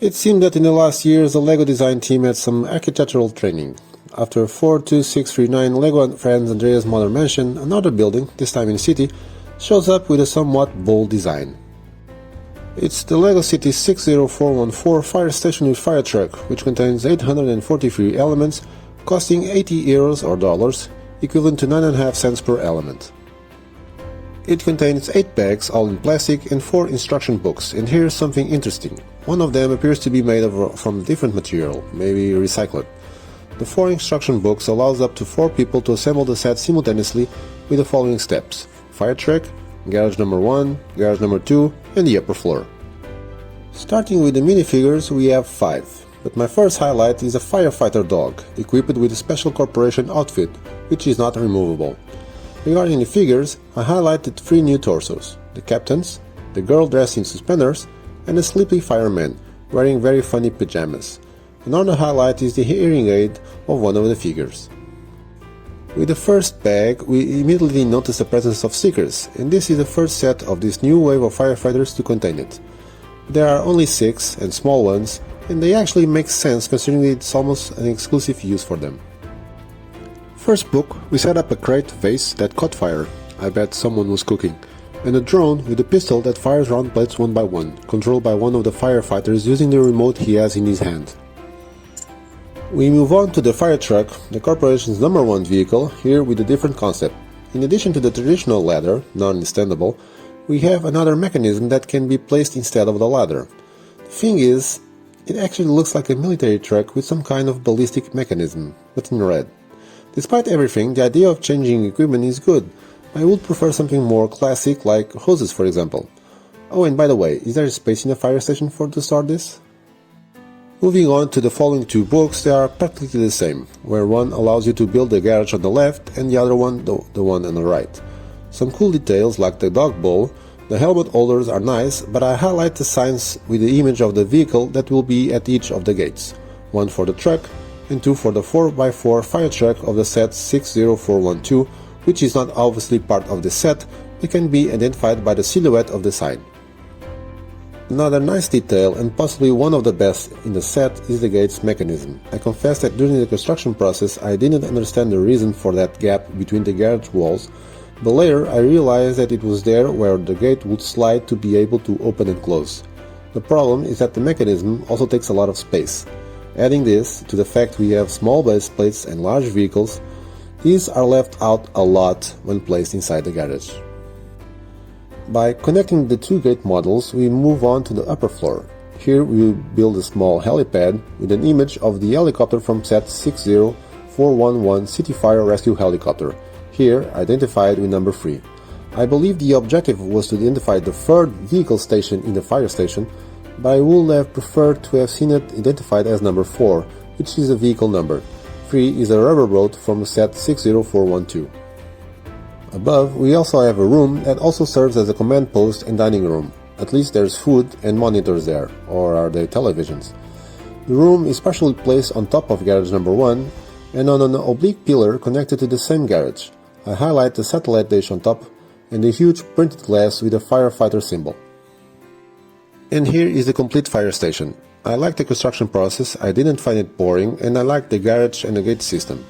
It seemed that in the last years the LEGO design team had some architectural training. After 42639, LEGO and Friends Andreas Modern Mansion, another building, this time in the city, shows up with a somewhat bold design. It's the LEGO City 60414 fire station with fire truck, which contains 843 elements, costing €80 or dollars, equivalent to 9.5 cents per element. It contains 8 bags, all in plastic, and 4 instruction books, and here's something interesting. One of them appears to be made from different material, maybe recycled. The 4 instruction books allows up to 4 people to assemble the set simultaneously with the following steps: fire truck, garage number 1, garage number 2, and the upper floor. Starting with the minifigures, we have 5, but my first highlight is a firefighter dog, equipped with a special corporation outfit, which is not removable. Regarding the figures, I highlighted 3 new torsos: the captain's, the girl dressed in suspenders, and a sleepy fireman, wearing very funny pajamas. Another highlight is the hearing aid of one of the figures. With the first bag, we immediately notice the presence of stickers, and this is the first set of this new wave of firefighters to contain it. There are only 6, and small ones, and they actually make sense considering it's almost an exclusive use for them. First book, we set up a crate vase that caught fire, I bet someone was cooking, and a drone with a pistol that fires round plates one by one, controlled by one of the firefighters using the remote he has in his hand. We move on to the fire truck, the corporation's number 1 vehicle, here with a different concept. In addition to the traditional ladder, non-standable, we have another mechanism that can be placed instead of the ladder. The thing is, it actually looks like a military truck with some kind of ballistic mechanism, but in red. Despite everything, the idea of changing equipment is good. I would prefer something more classic, like hoses for example. Oh, and by the way, is there space in the fire station to store this? Moving on to the following 2 books, they are practically the same, where one allows you to build the garage on the left and the other one the one on the right. Some cool details like the dog bowl, the helmet holders are nice, but I highlight the signs with the image of the vehicle that will be at each of the gates, 1 for the truck and 2 for the 4x4 fire truck of the set 60412, which is not obviously part of the set, but can be identified by the silhouette of the sign. Another nice detail, and possibly one of the best in the set, is the gate's mechanism. I confess that during the construction process I didn't understand the reason for that gap between the garage walls, but later I realized that it was there where the gate would slide to be able to open and close. The problem is that the mechanism also takes a lot of space. Adding this to the fact we have small base plates and large vehicles, these are left out a lot when placed inside the garage. By connecting the 2 gate models, we move on to the upper floor. Here we build a small helipad with an image of the helicopter from set 60411 City Fire Rescue Helicopter, here identified with number 3. I believe the objective was to identify the 3rd vehicle station in the fire station, but I would have preferred to have seen it identified as number 4, which is a vehicle number. 3 is a rubber boat from set 60412. Above, we also have a room that also serves as a command post and dining room. At least there's food and monitors there, or are they televisions? The room is partially placed on top of garage number 1 and on an oblique pillar connected to the same garage. I highlight the satellite dish on top and the huge printed glass with a firefighter symbol. And here is the complete fire station. I like the construction process, I didn't find it boring, and I like the garage and the gate system.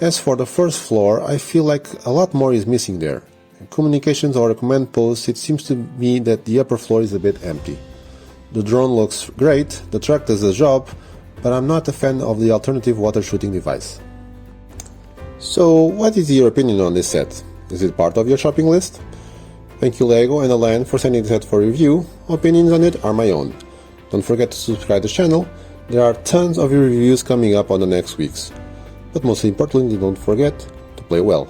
As for the first floor, I feel like a lot more is missing there. In communications or a command post, it seems to me that the upper floor is a bit empty. The drone looks great, the truck does the job, but I'm not a fan of the alternative water shooting device. So, what is your opinion on this set? Is it part of your shopping list? Thank you LEGO and Alan for sending the set for review. Opinions on it are my own. Don't forget to subscribe to the channel. There are tons of reviews coming up on the next weeks. But most importantly, don't forget to play well.